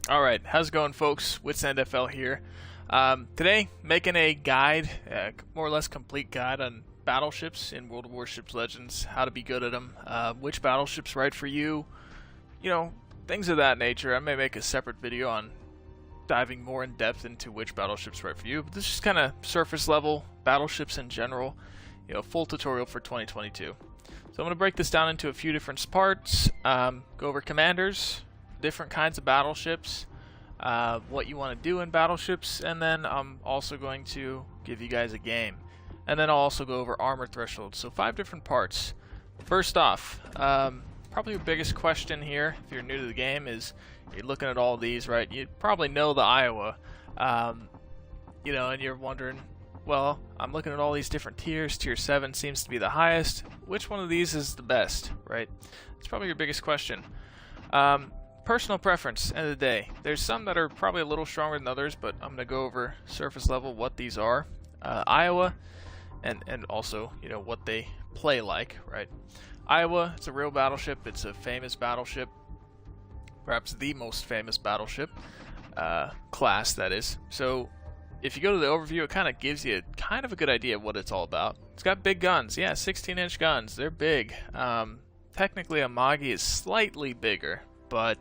Alright, how's it going, folks? Wits NFL here. Today, making a guide, more or less complete guide on battleships in World of Warships Legends, how to be good at them, which battleship's right for you, things of that nature. I may make a separate video on diving more in depth into which battleship's right for you, but this is kind of surface level battleships in general, full tutorial for 2022. So I'm going to break this down into a few different parts, go over commanders, different kinds of battleships, what you want to do in battleships, and then I'm also going to give you guys a game. And then I'll also go over armor thresholds. So 5 different parts. First off, probably your biggest question here, if you're new to the game, is you're looking at all these, right? You probably know the Iowa, and you're wondering, well, I'm looking at all these different tiers. Tier 7 seems to be the highest. Which one of these is the best, right? It's probably your biggest question. Personal preference, end of the day. There's some that are probably a little stronger than others, but I'm going to go over surface level what these are. Iowa, and also, what they play like, right? Iowa, it's a real battleship. It's a famous battleship. Perhaps the most famous battleship class, that is. So if you go to the overview, it kind of gives you a good idea of what it's all about. It's got big guns. Yeah, 16-inch guns. They're big. Technically, a Magi is slightly bigger, but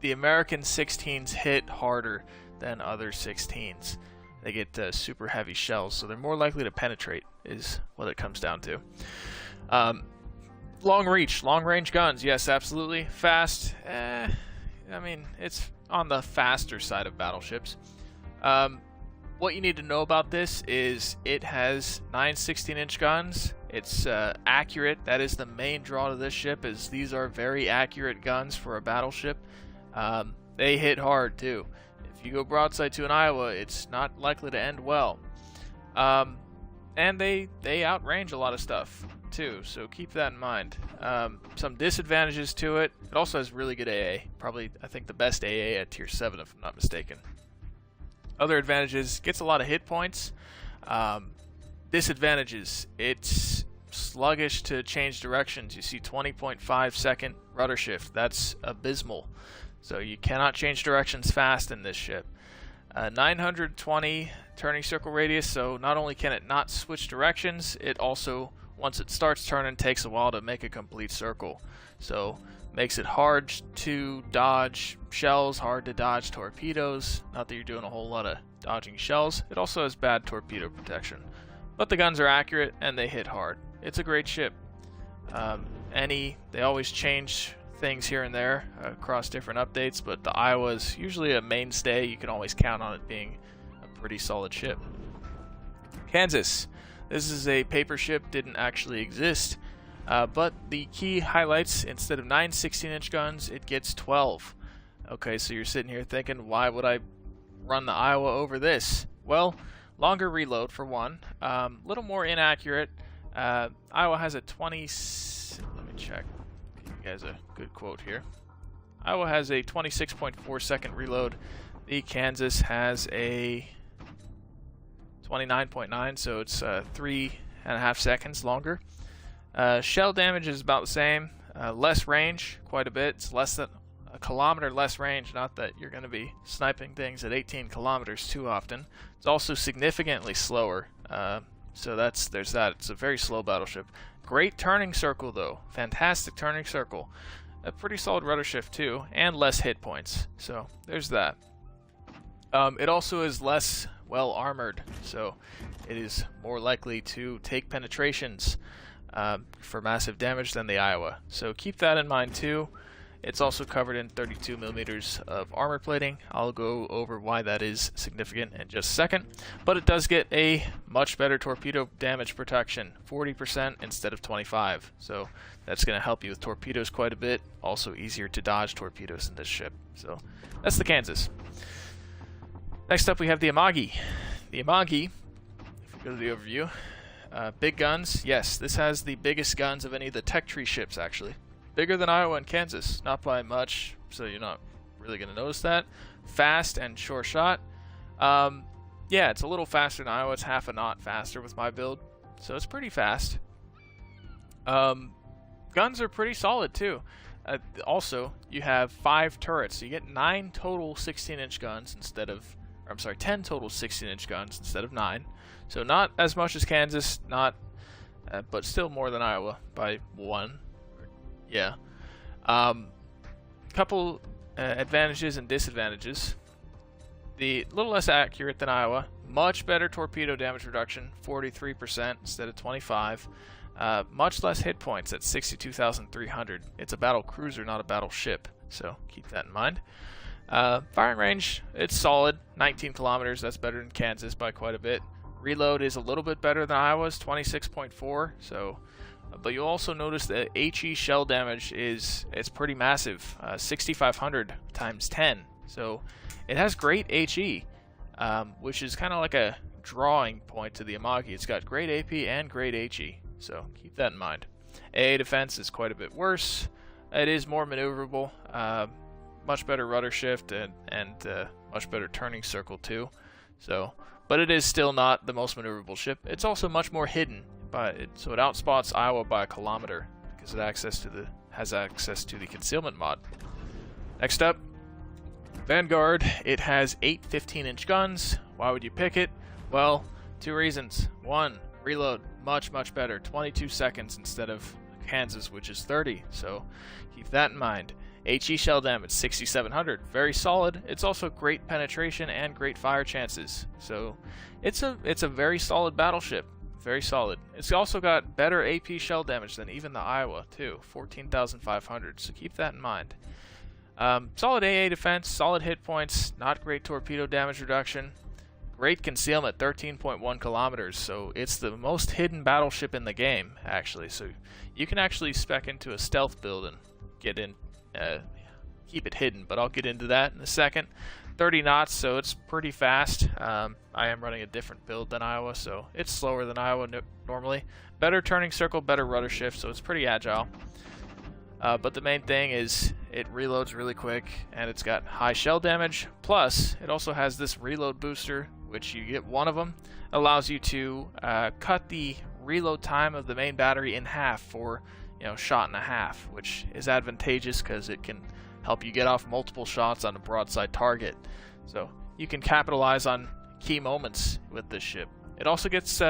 the American 16s hit harder than other 16s. They get super heavy shells, so they're more likely to penetrate, is what it comes down to. Long range guns, yes, absolutely. Fast, it's on the faster side of battleships. What you need to know about this is it has 9 16-inch guns. It's accurate. That is the main draw to this ship, is these are very accurate guns for a battleship. They hit hard too. If you go broadside to an Iowa, it's not likely to end well. And they outrange a lot of stuff too, so keep that in mind. Some disadvantages to it. It also has really good AA. Probably, I think, the best AA at tier 7, if I'm not mistaken. Other advantages, gets a lot of hit points. Disadvantages, it's sluggish to change directions. You see 20.5 second rudder shift. That's abysmal. So you cannot change directions fast in this ship. 920 turning circle radius, so not only can it not switch directions, it also, once it starts turning, takes a while to make a complete circle. So makes it hard to dodge shells, hard to dodge torpedoes. Not that you're doing a whole lot of dodging shells. It also has bad torpedo protection. But the guns are accurate and they hit hard. It's a great ship. They always change things here and there across different updates, but the Iowa is usually a mainstay. You can always count on it being a pretty solid ship. Kansas. This is a paper ship, didn't actually exist, but the key highlights, instead of 9 16-inch guns, it gets 12. Okay, so you're sitting here thinking, why would I run the Iowa over this? Well, longer reload for one, little more inaccurate. Iowa has a 20, let me check, give you guys a good quote here. Iowa has a 26.4 second reload. The Kansas has a 29.9, so it's 3.5 seconds longer. Shell damage is about the same. Less range, quite a bit. It's less than a kilometer less range. Not that you're going to be sniping things at 18 kilometers too often. It's also significantly slower. So there's that. It's a very slow battleship. Great turning circle though. Fantastic turning circle. A pretty solid rudder shift too, and less hit points. So there's that. It also is less well armored, so it is more likely to take penetrations for massive damage than the Iowa. So keep that in mind too. It's also covered in 32 millimeters of armor plating. I'll go over why that is significant in just a second. But it does get a much better torpedo damage protection, 40% instead of 25. So that's going to help you with torpedoes quite a bit. Also easier to dodge torpedoes in this ship. So that's the Kansas. Next up we have the Amagi. The Amagi, if we go to the overview, big guns. Yes, this has the biggest guns of any of the tech tree ships actually. Bigger than Iowa and Kansas, not by much, so you're not really going to notice that. Fast and sure shot. Yeah, it's a little faster than Iowa. It's half a knot faster with my build, so it's pretty fast. Guns are pretty solid too. Also, you have 5 turrets, so you get 9 total 16-inch guns instead of, or I'm sorry, 10 total 16-inch guns instead of 9. So not as much as Kansas, not, but still more than Iowa by 1. Yeah. Couple advantages and disadvantages. The little less accurate than Iowa, much better torpedo damage reduction, 43% instead of 25. Much less hit points at 62,300. It's a battle cruiser, not a battleship, so keep that in mind. Firing range, it's solid, 19 kilometers. That's better than Kansas by quite a bit. Reload is a little bit better than Iowa's, 26.4. So, but you'll also notice that HE shell damage it's pretty massive, 6,500 times 10. So it has great HE, which is kind of like a drawing point to the Amagi. It's got great AP and great HE, so keep that in mind. AA defense is quite a bit worse. It is more maneuverable, much better rudder shift, and much better turning circle too. So, but it is still not the most maneuverable ship. It's also much more hidden, so it outspots Iowa by a kilometer because it has access to the concealment mod. Next up, Vanguard. It has 8 15-inch guns. Why would you pick it? Well, 2 reasons. 1, reload, much better, 22 seconds instead of Kansas, which is 30. So keep that in mind. HE shell damage, 6,700, very solid. It's also great penetration and great fire chances. So it's a very solid battleship, very solid. It's also got better AP shell damage than even the Iowa too, 14,500. So keep that in mind. Solid AA defense, solid hit points, not great torpedo damage reduction, great concealment, 13.1 kilometers. So it's the most hidden battleship in the game, actually. So you can actually spec into a stealth build and get in. Keep it hidden, but I'll get into that in a second. 30 knots, so it's pretty fast. I am running a different build than Iowa, so it's slower than Iowa normally. Better turning circle, better rudder shift, so it's pretty agile. But the main thing is it reloads really quick, and it's got high shell damage. Plus, it also has this reload booster, which you get 1 of them. Allows you to cut the reload time of the main battery in half for shot and a half, which is advantageous because it can help you get off multiple shots on a broadside target. So you can capitalize on key moments with this ship. It also gets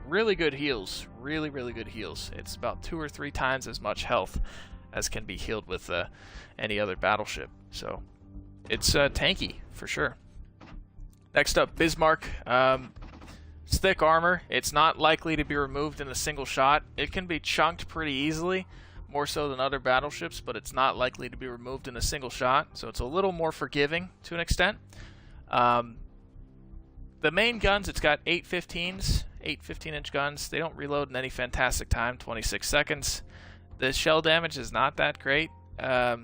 really good heals, really good heals. It's about 2 or 3 times as much health as can be healed with any other battleship. So it's tanky for sure. Next up, Bismarck. It's thick armor. It's not likely to be removed in a single shot. It can be chunked pretty easily, more so than other battleships, but it's not likely to be removed in a single shot, so it's a little more forgiving to an extent. The main guns, it's got 8 15s, 8 15-inch guns. They don't reload in any fantastic time, 26 seconds. The shell damage is not that great. So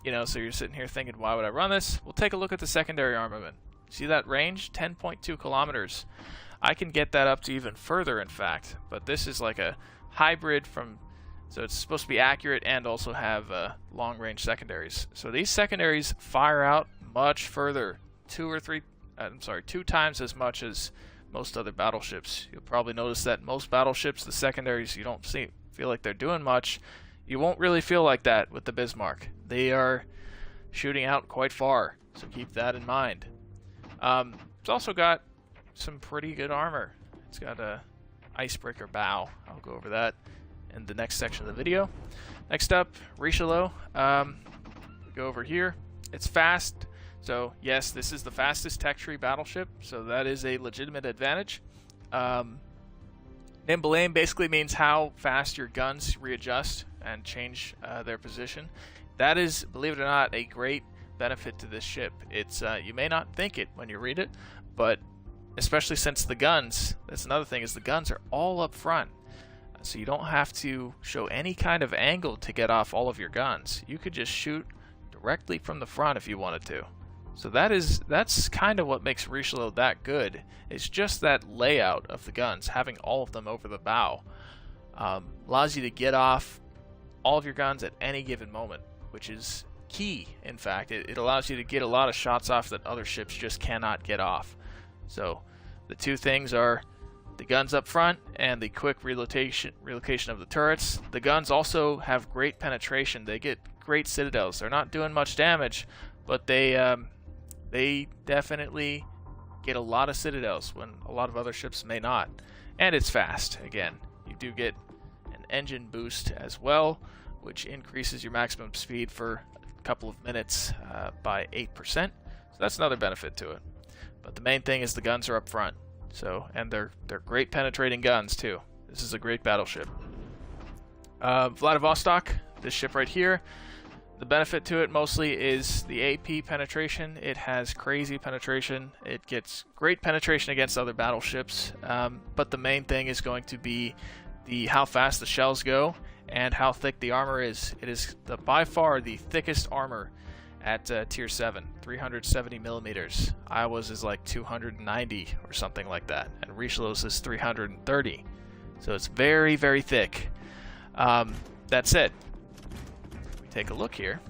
you're sitting here thinking, why would I run this? We'll take a look at the secondary armament. See that range? 10.2 kilometers. I can get that up to even further, in fact, but this is like a hybrid so it's supposed to be accurate and also have long-range secondaries. So these secondaries fire out much further, 2 times as much as most other battleships. You'll probably notice that most battleships, the secondaries, you don't feel like they're doing much. You won't really feel like that with the Bismarck. They are shooting out quite far, so keep that in mind. It's also got some pretty good armor. It's got a icebreaker bow. I'll go over that in the next section of the video. Next up, Richelieu. We go over here. It's fast. So yes, this is the fastest tech tree battleship, so that is a legitimate advantage. Nimble aim basically means how fast your guns readjust and change their position. That is, believe it or not, a great benefit to this ship. It's you may not think it when you read it, but especially since the guns, that's another thing, is the guns are all up front. So you don't have to show any kind of angle to get off all of your guns. You could just shoot directly from the front if you wanted to. So that's kind of what makes Richelieu that good. It's just that layout of the guns, having all of them over the bow. Allows you to get off all of your guns at any given moment, which is key, in fact. It allows you to get a lot of shots off that other ships just cannot get off. So the two things are the guns up front, and the quick relocation of the turrets. The guns also have great penetration. They get great citadels. They're not doing much damage, but they definitely get a lot of citadels when a lot of other ships may not. And it's fast. Again, you do get an engine boost as well, which increases your maximum speed for a couple of minutes by 8%. So that's another benefit to it. But the main thing is the guns are up front. So, and they're great penetrating guns too. This is a great battleship. Vladivostok, this ship right here, the benefit to it mostly is the AP penetration. It has crazy penetration. It gets great penetration against other battleships. But the main thing is going to be how fast the shells go and how thick the armor is. It is by far the thickest armor at tier 7, 370 millimeters. Iowa's is like 290 or something like that, and Richelieu's is 330. So it's very, very thick. That said, we take a look here.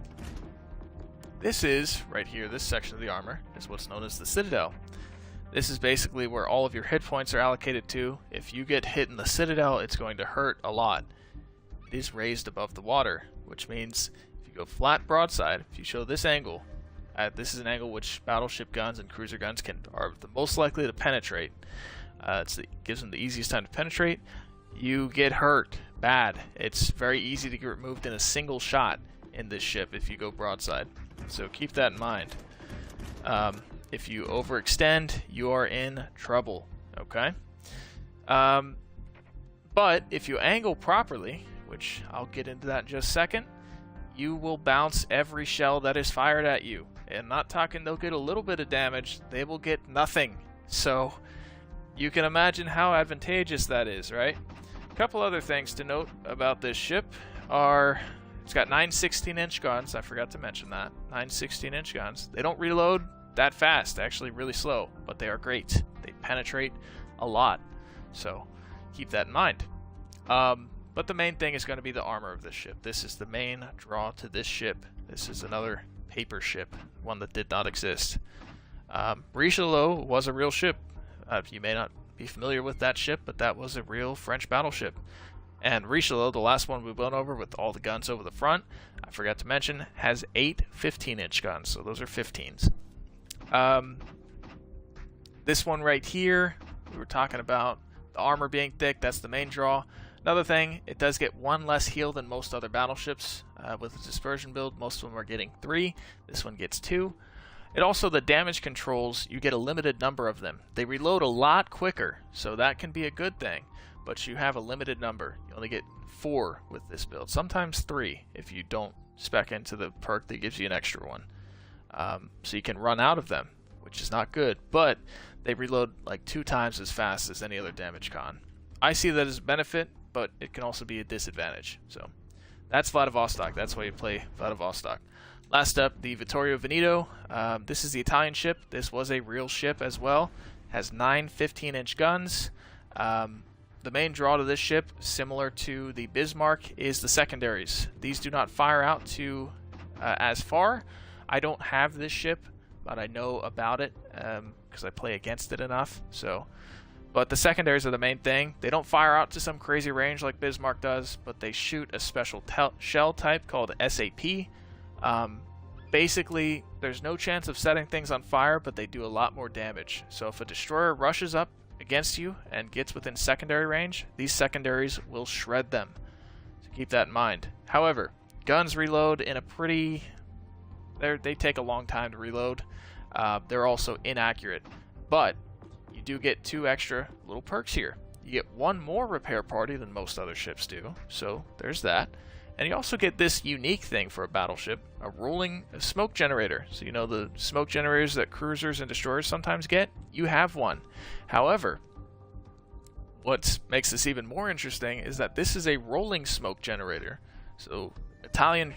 This is, right here, this section of the armor is what's known as the Citadel. This is basically where all of your hit points are allocated to. If you get hit in the Citadel, it's going to hurt a lot. It is raised above the water, which means if you go flat broadside, if you show this angle, this is an angle which battleship guns and cruiser guns are the most likely to penetrate. It gives them the easiest time to penetrate. You get hurt bad. It's very easy to get removed in a single shot in this ship if you go broadside. So keep that in mind. If you overextend, you are in trouble. Okay? But if you angle properly, which I'll get into that in just a second, you will bounce every shell that is fired at you. And not talking they'll get a little bit of damage, they will get nothing. So you can imagine how advantageous that is, right? A couple other things to note about this ship are it's got 9 16-inch guns. I forgot to mention that. 9 16-inch guns. They don't reload that fast, actually really slow, but they are great. They penetrate a lot. So keep that in mind. But the main thing is going to be the armor of this ship. This is the main draw to this ship. This is another paper ship, one that did not exist. Richelieu was a real ship. You may not be familiar with that ship, but that was a real French battleship. And Richelieu, the last one we went over with all the guns over the front, I forgot to mention, has 8 15-inch guns. So those are 15s. This one right here, we were talking about the armor being thick. That's the main draw. Another thing, it does get 1 less heal than most other battleships. With the dispersion build, most of them are getting 3. This one gets 2. It also, the damage controls, you get a limited number of them. They reload a lot quicker, so that can be a good thing. But you have a limited number. You only get 4 with this build. Sometimes 3 if you don't spec into the perk that gives you an extra one. So you can run out of them, which is not good. But they reload like 2 times as fast as any other damage con. I see that as a benefit, but it can also be a disadvantage. So that's Vladivostok. That's why you play Vladivostok. Last up, the Vittorio Veneto. This is the Italian ship. This was a real ship as well. Has 9 15-inch guns. The main draw to this ship, similar to the Bismarck, is the secondaries. These do not fire out to as far. I don't have this ship, but I know about it because I play against it enough. But the secondaries are the main thing. They don't fire out to some crazy range like Bismarck does, but they shoot a special shell type called SAP. Basically, there's no chance of setting things on fire, but they do a lot more damage. So if a destroyer rushes up against you and gets within secondary range, these secondaries will shred them. So keep that in mind. However, guns reload in a pretty... They take a long time to reload. They're also inaccurate. But you do get 2 extra little perks here. You get 1 more repair party than most other ships do. So there's that. And you also get this unique thing for a battleship, a rolling smoke generator. So you know the smoke generators that cruisers and destroyers sometimes get? You have one. However, what makes this even more interesting is that this is a rolling smoke generator. So Italian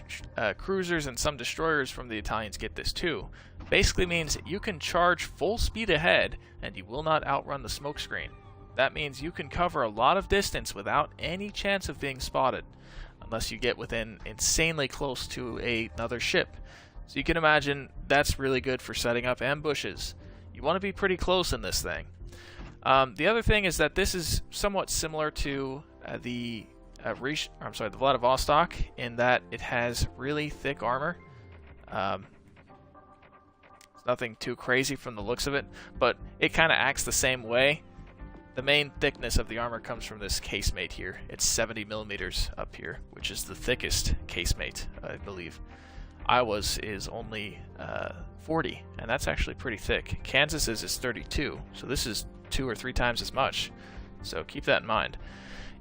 cruisers and some destroyers from the Italians get this too. Basically means you can charge full speed ahead and you will not outrun the smoke screen. That means you can cover a lot of distance without any chance of being spotted, unless you get within insanely close to another ship. So you can imagine that's really good for setting up ambushes. You want to be pretty close in this thing. The other thing is that this is somewhat similar to the Vladivostok in that it has really thick armor. It's nothing too crazy from the looks of it, but it kind of acts the same way. The main thickness of the armor comes from this casemate here. It's 70 millimeters up here, which is the thickest casemate, I believe. Iowa's is only 40, and that's actually pretty thick. Kansas's is 32, so this is 2 or 3 times as much. So keep that in mind.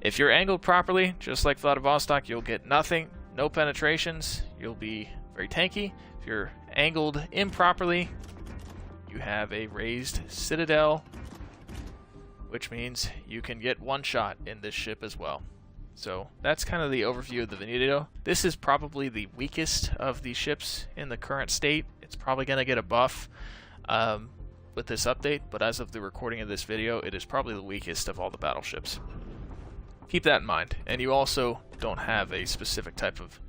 If you're angled properly, just like Vladivostok, you'll get nothing, no penetrations. You'll be very tanky. If you're angled improperly, you have a raised citadel, which means you can get one shot in this ship as well. So that's kind of the overview of the video. This is probably the weakest of the ships in the current state. It's probably going to get a buff with this update, but as of the recording of this video, it is probably the weakest of all the battleships. Keep that in mind. And you also don't have a specific type of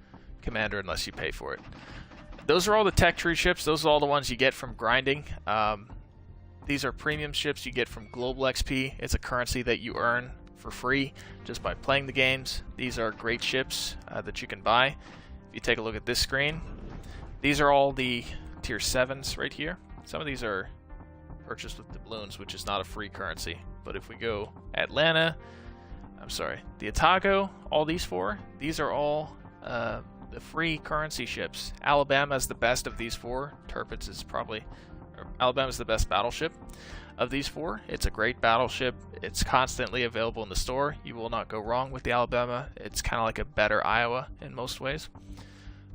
commander unless you pay for it. Those are all the tech tree ships. Those are all the ones you get from grinding. These are premium ships you get from global XP. It's a currency that you earn for free just by playing the games. These are great ships that you can buy. If you take a look at this screen, these are all the tier 7s right here. Some of these are purchased with doubloons, which is not a free currency. But if we go the Otago, all these 4, these are all the free currency ships. Alabama is the best of these 4. Tirpitz is Alabama is the best battleship of these 4. It's a great battleship. It's constantly available in the store. You will not go wrong with the Alabama. It's kind of like a better Iowa in most ways.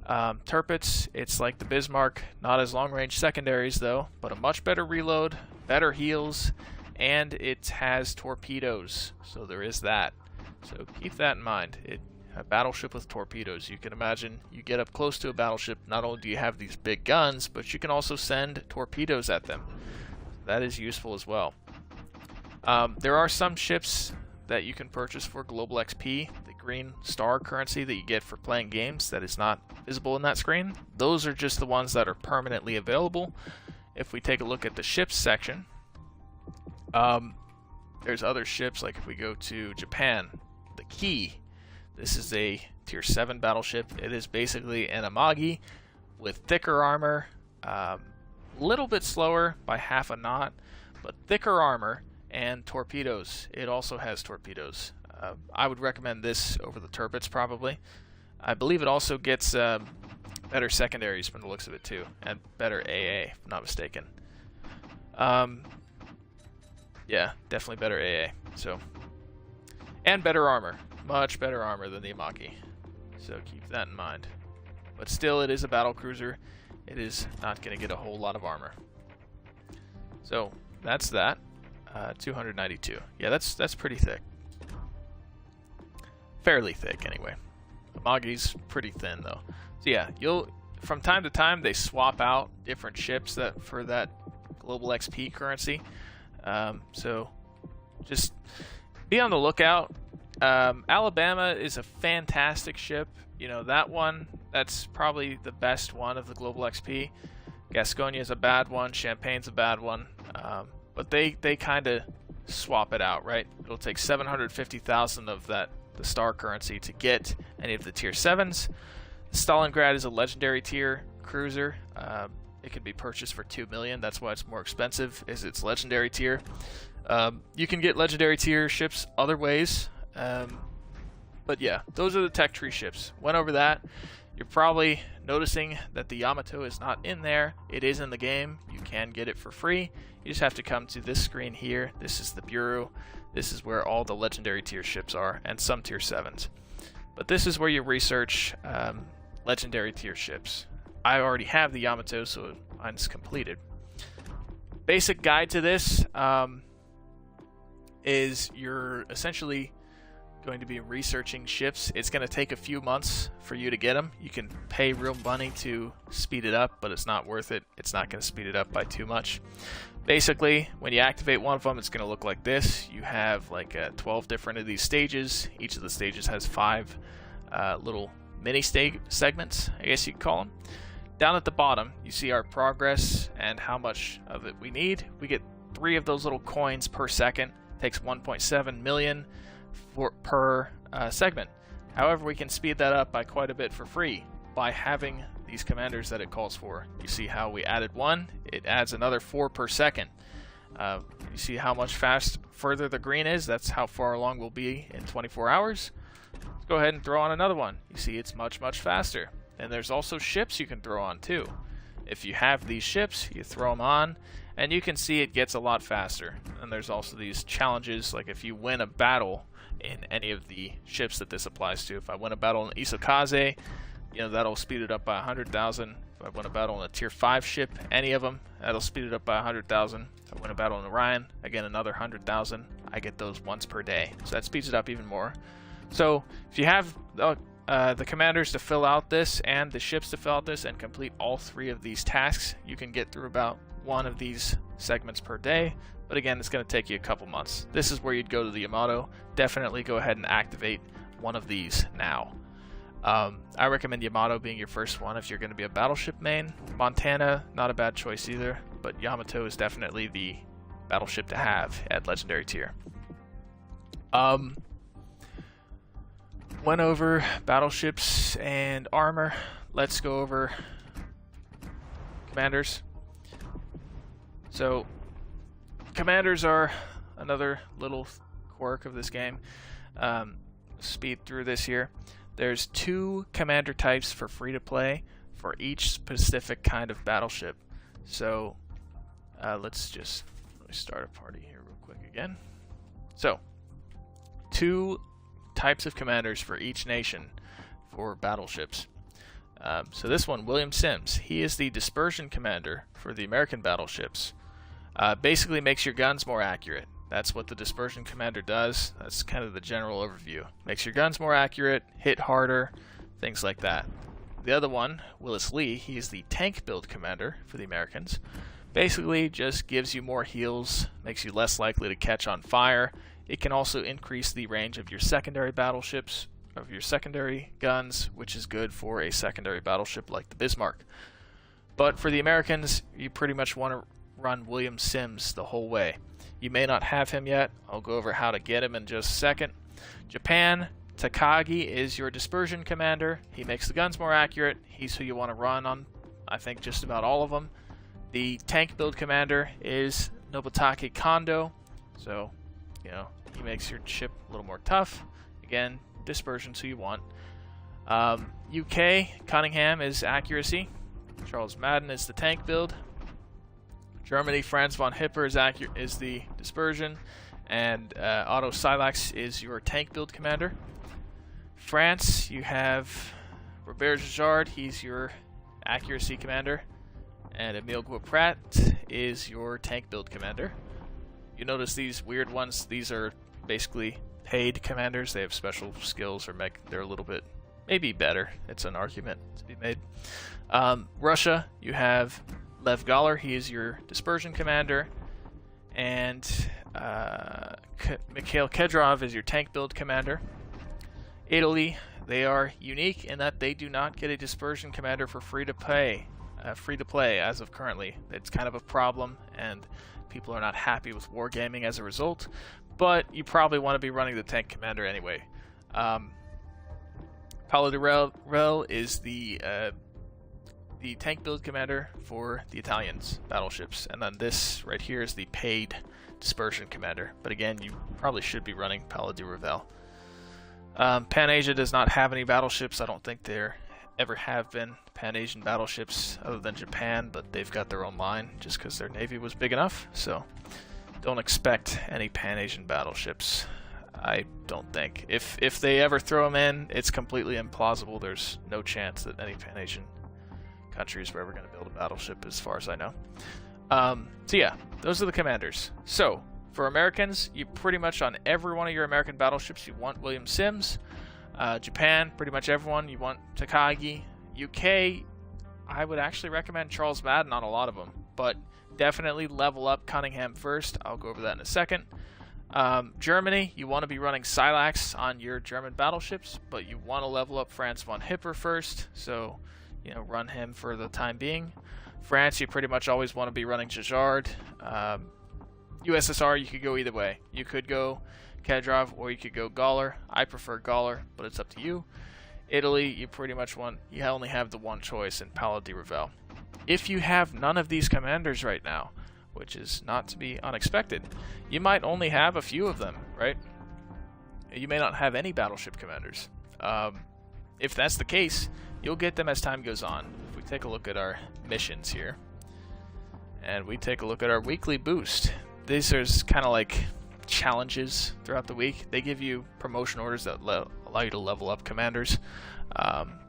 Tirpitz, it's like the Bismarck, not as long-range secondaries though, but a much better reload, better heals, and it has torpedoes. So there is that. So keep that in mind. A battleship with torpedoes. You can imagine you get up close to a battleship, not only do you have these big guns, but you can also send torpedoes at them. That is useful as well. There are some ships that you can purchase for global XP, the green star currency that you get for playing games that is not visible in that screen. Those are just the ones that are permanently available. If we take a look at the ships section, there's other ships, like if we go to Japan, the Key. This is a tier 7 battleship. It is basically an Amagi with thicker armor, little bit slower by half a knot, but thicker armor and torpedoes. It also has torpedoes. I would recommend this over the Tirpitz probably. I believe it also gets better secondaries from the looks of it too, and better AA, if I'm not mistaken. Yeah, definitely better AA. So, and better armor. Much better armor than the Amagi. So keep that in mind. But still, it is a battle cruiser. It is not going to get a whole lot of armor. So that's that. 292. Yeah, that's pretty thick. Fairly thick, anyway. Amagi's pretty thin, though. So yeah, from time to time they swap out different ships for that global XP currency. So just be on the lookout. Alabama is a fantastic ship. You know, that's probably the best one of the global XP. Gasconia is a bad one. Champagne's a bad one. But they kind of swap it out, right? It'll take 750,000 of the star currency to get any of the tier 7s. Stalingrad is a legendary tier cruiser. It can be purchased for 2 million. That's why it's more expensive, is it's legendary tier. You can get legendary tier ships other ways. But yeah, those are the tech tree ships. Went over that. You're probably noticing that the Yamato is not in there. It is in the game. You can get it for free. You just have to come to this screen here. This is the bureau. This is where all the legendary tier ships are, and some tier 7s. But this is where you research legendary tier ships. I already have the Yamato, so mine's completed. Basic guide to this is you're essentially going to be researching ships. It's going to take a few months for you to get them. You can pay real money to speed it up, but it's not worth it. It's not going to speed it up by too much. Basically, when you activate one of them, it's going to look like this. You have like 12 different of these stages. Each of the stages has 5 little mini segments, I guess you could call them. Down at the bottom, you see our progress and how much of it we need. We get 3 of those little coins per second. Takes 1.7 million per segment. However, we can speed that up by quite a bit for free by having these commanders that it calls for. You see how we added 1, it adds another 4 per second. You see how much further the green is? That's how far along we'll be in 24 hours. Let's go ahead and throw on another one. You see it's much, much faster. And there's also ships you can throw on too. If you have these ships, you throw them on, and you can see it gets a lot faster. And there's also these challenges, like if you win a battle in any of the ships that this applies to. If I win a battle in Isokaze, you know, that'll speed it up by 100,000. If I win a battle in a tier 5 ship, any of them, that'll speed it up by 100,000. If I win a battle in Orion, again another 100,000. I get those once per day, so that speeds it up even more. So if you have the commanders to fill out this and the ships to fill out this and complete all 3 of these tasks, you can get through about 1 of these segments per day. But again, it's going to take you a couple months. This is where you'd go to the Yamato. Definitely go ahead and activate one of these now. I recommend Yamato being your first one if you're going to be a battleship main. Montana, not a bad choice either, but Yamato is definitely the battleship to have at legendary tier. Went over battleships and armor. Let's go over commanders. So commanders are another little quirk of this game. Speed through this here. There's 2 commander types for free to play for each specific kind of battleship. So let me start a party here real quick again. So 2 types of commanders for each nation for battleships. So this one, William Sims, he is the dispersion commander for the American battleships. Basically makes your guns more accurate. That's what the dispersion commander does. That's kind of the general overview. Makes your guns more accurate, hit harder, things like that. The other one, Willis Lee, he's the tank build commander for the Americans. Basically just gives you more heals, makes you less likely to catch on fire. It can also increase the range of your secondary battleships, of your secondary guns, which is good for a secondary battleship like the Bismarck. But for the Americans, you pretty much want to run William Sims the whole way. You may not have him yet. I'll go over how to get him in just a second. Japan, Takagi is your dispersion commander. He makes the guns more accurate. He's who you want to run on, I think, just about all of them. The tank build commander is Nobutake Kondo. So, you know, he makes your ship a little more tough. Again, dispersion's who you want. UK, Cunningham is accuracy. Charles Madden is the tank build. Germany, Franz von Hipper is the dispersion, and Otto Silax is your tank build commander. France, you have Robert Gijard, he's your accuracy commander, and Emile Guaprat is your tank build commander. You notice these weird ones, these are basically paid commanders. They have special skills, or they're a little bit maybe better. It's an argument to be made. Russia, you have Lev Galler, he is your dispersion commander, and Mikhail Kedrov is your tank build commander. Italy, they are unique in that they do not get a dispersion commander for free to play as of currently. It's kind of a problem, and people are not happy with wargaming as a result, but you probably want to be running the tank commander anyway. Paolo de Rel is the tank build commander for the Italians battleships, and then this right here is the paid dispersion commander. But again, you probably should be running Paolo de Revel. Pan Asia does not have any battleships. I don't think there ever have been Pan Asian battleships other than Japan, but they've got their own line just because their navy was big enough. So don't expect any Pan Asian battleships. I don't think. If they ever throw them in, it's completely implausible. There's no chance that any Pan Asian countries were ever going to build a battleship, as far as I know. So yeah, those are the commanders. So for Americans, you pretty much on every one of your American battleships you want William Sims. Japan, pretty much everyone you want Takagi. UK, I would actually recommend Charles Madden on a lot of them, but definitely level up Cunningham first. I'll go over that in a second. Germany, you want to be running Silax on your German battleships, but you want to level up Franz von Hipper first, so you know, run him for the time being. France, you pretty much always want to be running Gijard. USSR, you could go either way. You could go Kadyrov or you could go Gauler. I prefer Gauler, but it's up to you. Italy, you pretty much you only have the one choice in Paolo di Ravelle. If you have none of these commanders right now, which is not to be unexpected, you might only have a few of them, right? You may not have any battleship commanders. If that's the case, you'll get them as time goes on. If we take a look at our missions here, and we take a look at our weekly boost, these are kind of like challenges throughout the week. They give you promotion orders that allow you to level up commanders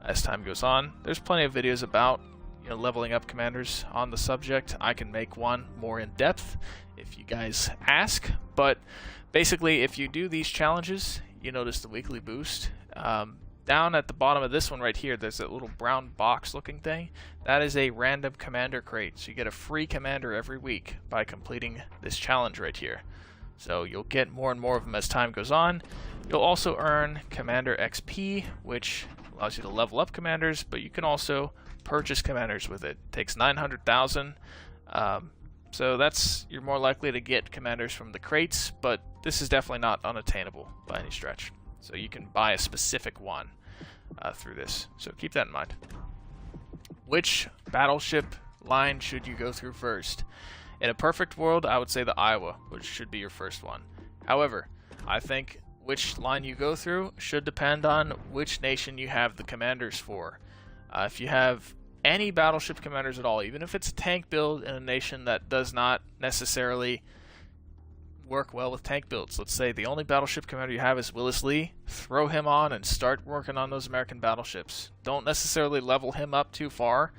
as time goes on. There's plenty of videos about leveling up commanders on the subject. I can make one more in depth if you guys ask, but basically if you do these challenges, you notice the weekly boost. Down at the bottom of this one right here, there's that little brown box looking thing. That is a random commander crate, so you get a free commander every week by completing this challenge right here. So you'll get more and more of them as time goes on. You'll also earn commander XP, which allows you to level up commanders, but you can also purchase commanders with it. It takes 900,000, so you're more likely to get commanders from the crates, but this is definitely not unattainable by any stretch. So you can buy a specific one through this, so keep that in mind. Which battleship line should you go through first? In a perfect world, I would say the Iowa, which should be your first one. However, I think which line you go through should depend on which nation you have the commanders for. If you have any battleship commanders at all, even if it's a tank build in a nation that does not necessarily work well with tank builds, let's say the only battleship commander you have is Willis Lee, throw him on and start working on those American battleships. Don't necessarily level him up too far,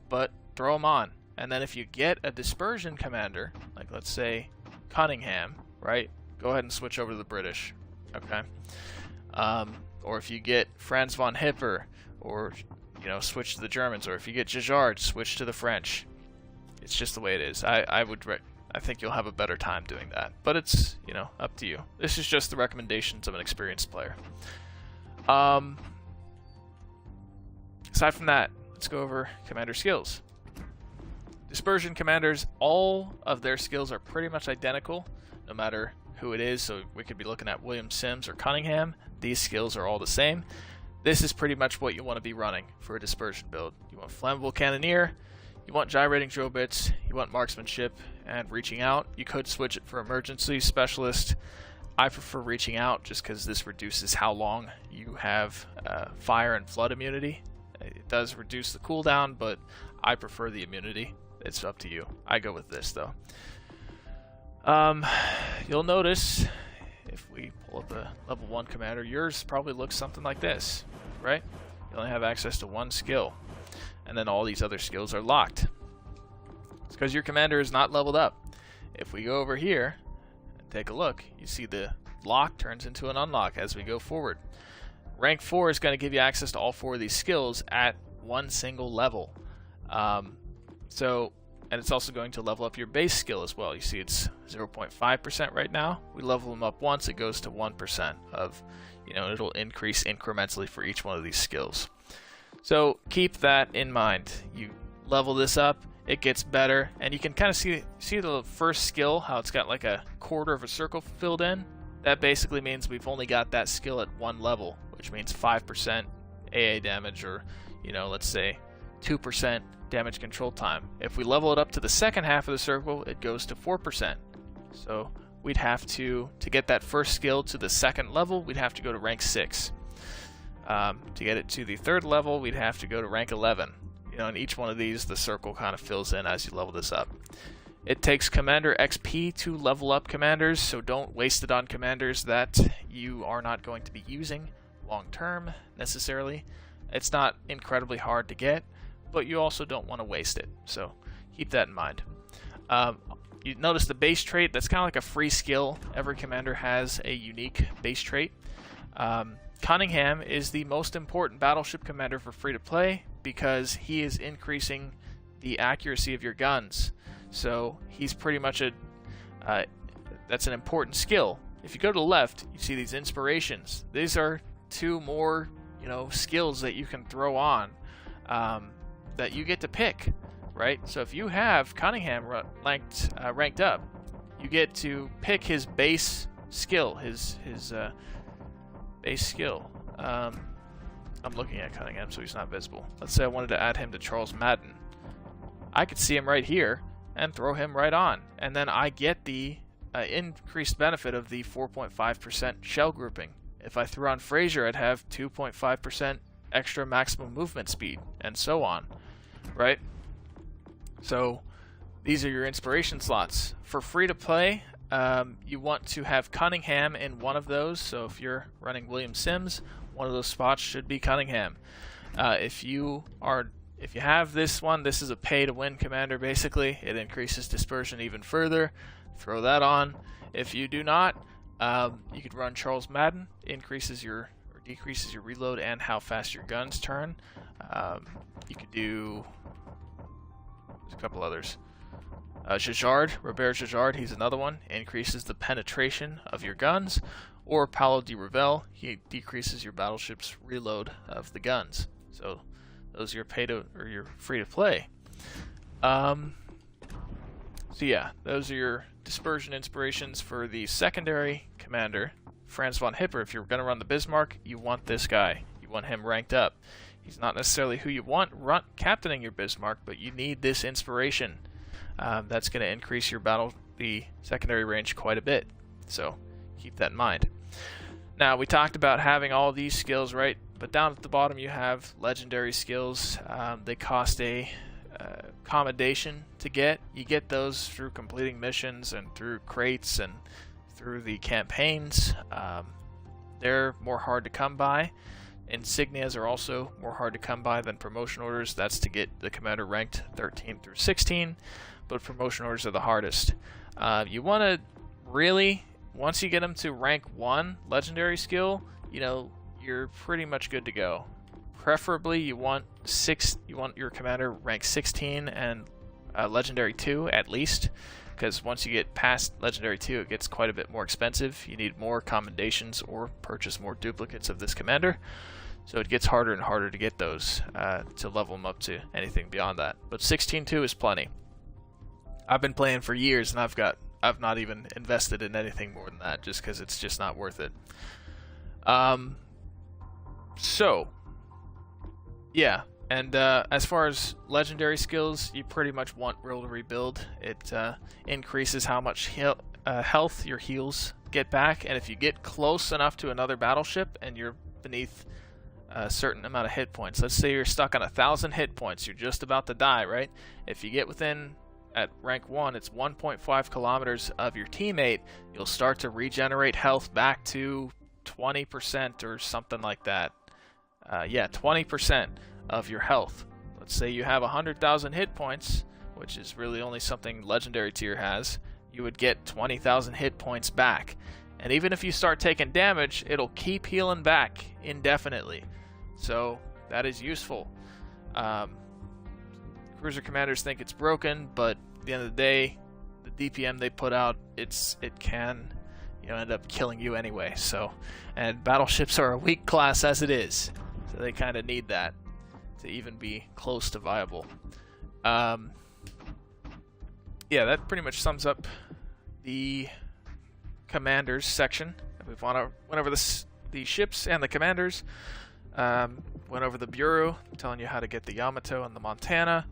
but throw him on. And then if you get a dispersion commander, like let's say Cunningham, right, go ahead and switch over to the British, okay? Or if you get Franz von Hipper, or switch to the Germans, or if you get Jajard, switch to the French. It's just the way it is. I think you'll have a better time doing that, but it's up to you. This is just the recommendations of an experienced player. Aside from that, let's go over commander skills. Dispersion commanders, all of their skills are pretty much identical, no matter who it is. So we could be looking at William Sims or Cunningham. These skills are all the same. This is pretty much what you want to be running for a dispersion build. You want flammable cannoneer, you want gyrating drill bits, you want marksmanship and reaching out. You could switch it for emergency specialist. I prefer reaching out just because this reduces how long you have fire and flood immunity. It does reduce the cooldown, but I prefer the immunity. It's up to you. I go with this though. You'll notice if we pull up a level 1 commander, yours probably looks something like this, right? You only have access to one skill, and then all these other skills are locked. It's because your commander is not leveled up. If we go over here and take a look, you see the lock turns into an unlock as we go forward. Rank 4 is going to give you access to all 4 of these skills at one single level. And it's also going to level up your base skill as well. You see it's 0.5% right now. We level them up once, it goes to 1% of, it'll increase incrementally for each one of these skills. So keep that in mind. You level this up, it gets better, and you can kind of see the first skill, how it's got like a quarter of a circle filled in. That basically means we've only got that skill at one level, which means 5% AA damage, or, let's say 2% damage control time. If we level it up to the second half of the circle, it goes to 4%. So we'd have to get that first skill to the second level, we'd have to go to rank 6. To get it to the third level, we'd have to go to rank 11. In each one of these, the circle kind of fills in as you level this up. It takes commander XP to level up commanders, so don't waste it on commanders that you are not going to be using long term necessarily. It's not incredibly hard to get, but you also don't want to waste it, so keep that in mind. You notice the base trait, that's kind of like a free skill. Every commander has a unique base trait. Cunningham is the most important battleship commander for free to play because he is increasing the accuracy of your guns. So he's pretty much that's an important skill. If you go to the left, you see these inspirations. These are 2 more, skills that you can throw on that you get to pick, right? So if you have Cunningham ranked up, you get to pick his base skill, his base skill. I'm looking at Cunningham, so he's not visible. Let's say I wanted to add him to Charles Madden. I could see him right here and throw him right on, and then I get the increased benefit of the 4.5% shell grouping. If I threw on Frazier, I'd have 2.5% extra maximum movement speed, and so on, right? So these are your inspiration slots. For free to play, you want to have Cunningham in one of those. So if you're running William Sims, one of those spots should be Cunningham. If you have this one, this is a pay-to-win commander, basically. It increases dispersion even further. Throw that on. If you do not, you could run Charles Madden. Increases your or decreases your reload and how fast your guns turn. You could do... There's a couple others. Robert Jajard, he's another one. Increases the penetration of your guns. Or Paulo de Revel, he decreases your battleship's reload of the guns. So those are your your free to play. So yeah, those are your dispersion inspirations for the secondary commander, Franz von Hipper. If you're going to run the Bismarck, you want this guy. You want him ranked up. He's not necessarily who you want captaining your Bismarck, but you need this inspiration. That's going to increase your the secondary range quite a bit. So keep that in mind. Now, we talked about having all these skills, right? But down at the bottom you have legendary skills. They cost a commendation to get. You get those through completing missions and through crates and through the campaigns. They're more hard to come by. Insignias are also more hard to come by than promotion orders. That's to get the commander ranked 13 through 16, but promotion orders are the hardest. You want to really, once you get them to rank 1 legendary skill, you're pretty much good to go. Preferably you want your commander rank 16 and legendary 2 at least, because once you get past legendary 2 it gets quite a bit more expensive. You need more commendations or purchase more duplicates of this commander. So it gets harder and harder to get those to level them up to anything beyond that. But 16-2 is plenty. I've been playing for years and I've not even invested in anything more than that just because it's just not worth it. So yeah, and as far as legendary skills, you pretty much want Roll to Rebuild. It increases how much health your heals get back, and if you get close enough to another battleship and you're beneath a certain amount of hit points, let's say you're stuck on 1,000 hit points, you're just about to die, right? If you get within, at rank 1, it's 1.5 kilometers of your teammate, you'll start to regenerate health back to 20% or something like that. Yeah, 20% of your health. Let's say you have 100,000 hit points, which is really only something legendary tier has. You would get 20,000 hit points back. And even if you start taking damage, it'll keep healing back indefinitely. So that is useful. Cruiser commanders think it's broken, but at the end of the day, the DPM they put out, it can end up killing you anyway. So, and battleships are a weak class as it is, so they kind of need that to even be close to viable. Yeah, that pretty much sums up the commanders section. We've went over the ships and the commanders. Went over the bureau, telling you how to get the Yamato and the Montana.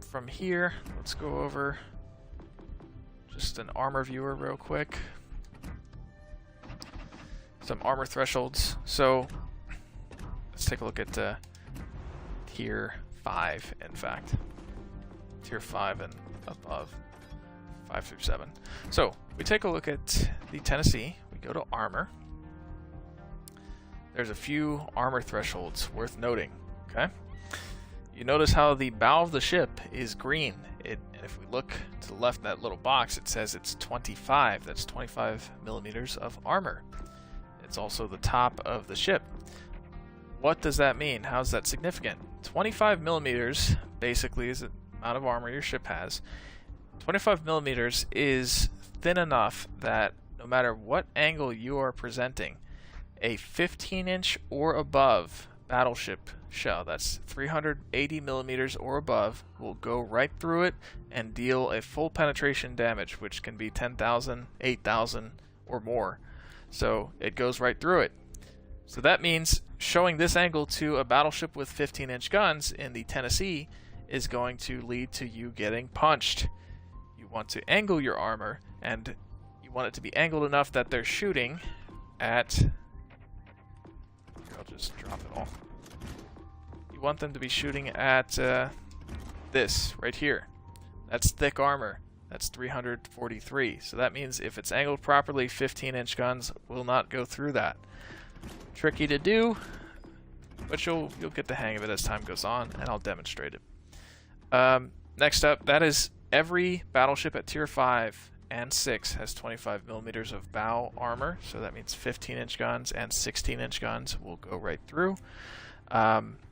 From here, let's go over just an armor viewer real quick. Some armor thresholds. So let's take a look at tier 5, in fact. Tier 5 and above. 5 through 7. So we take a look at the Tennessee. We go to armor. There's a few armor thresholds worth noting. Okay. You notice how the bow of the ship is green. And if we look to the left in that little box, it says it's 25. That's 25 millimeters of armor. It's also the top of the ship. What does that mean? How is that significant? 25 millimeters basically is the amount of armor your ship has. 25 millimeters is thin enough that no matter what angle you are presenting, a 15-inch or above battleship shell that's 380 millimeters or above will go right through it and deal a full penetration damage, which can be 10,000, 8,000, or more. So it goes right through it. So that means showing this angle to a battleship with 15-inch guns in the Tennessee is going to lead to you getting punched. You want to angle your armor, and you want it to be angled enough that they're shooting at... Here, I'll just drop it all. You want them to be shooting at this right here. That's thick armor. That's 343. So that means if it's angled properly, 15-inch guns will not go through that. Tricky to do, but you'll get the hang of it as time goes on, and I'll demonstrate it. Next up, that is every battleship at tier 5 and 6 has 25 millimeters of bow armor, so that means 15-inch guns and 16-inch guns will go right through.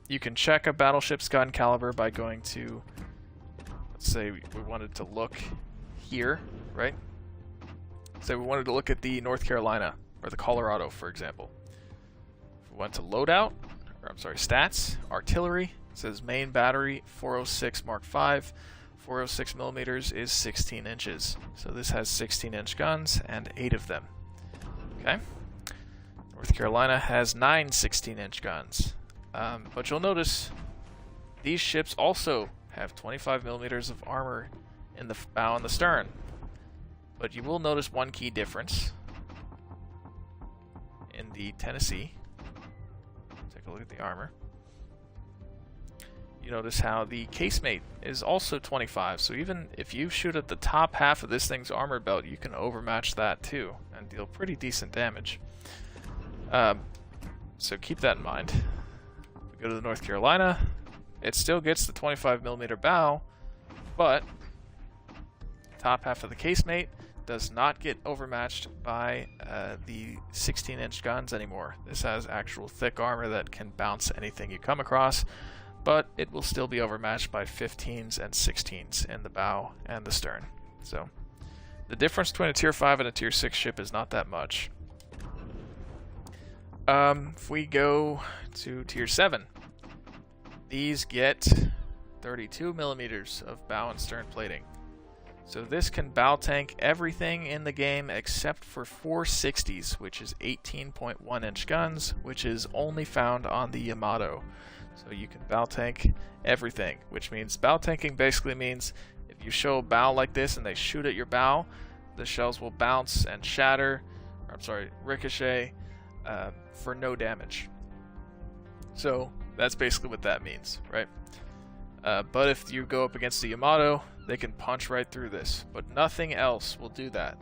You can check a battleship's gun caliber by going to, let's say we wanted to look here, right? Say we wanted to look at the North Carolina or the Colorado, for example. If we went to loadout, or I'm sorry, stats, artillery, it says main battery 406 Mark V. 406 millimeters is 16 inches. So this has 16-inch guns and 8 of them. Okay. North Carolina has 9 16-inch guns. But you'll notice these ships also have 25 millimeters of armor in the bow and the stern. But you will notice one key difference in the Tennessee. Take a look at the armor. You notice how the casemate is also 25, so even if you shoot at the top half of this thing's armor belt, you can overmatch that too and deal pretty decent damage. So keep that in mind. If we go to the North Carolina, it still gets the 25 millimeter bow, but the top half of the casemate does not get overmatched by the 16-inch guns anymore. This has actual thick armor that can bounce anything you come across, but it will still be overmatched by 15s and 16s in the bow and the stern. So the difference between a tier 5 and a tier 6 ship is not that much. If we go to tier 7, these get 32 millimeters of bow and stern plating. So this can bow tank everything in the game except for 460s, which is 18.1 inch guns, which is only found on the Yamato. So you can bow tank everything, which means bow tanking basically means if you show a bow like this and they shoot at your bow, the shells will bounce and shatter, or I'm sorry, ricochet, for no damage. So that's basically what that means, right? But if you go up against the Yamato, they can punch right through this, but nothing else will do that.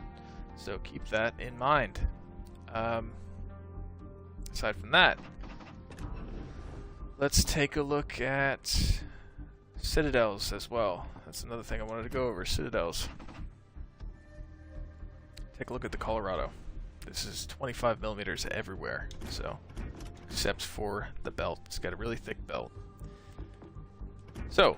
So keep that in mind. Aside from that, let's take a look at citadels as well. That's another thing I wanted to go over, citadels. Take a look at the Colorado. This is 25 millimeters everywhere, so except for the belt. It's got a really thick belt. So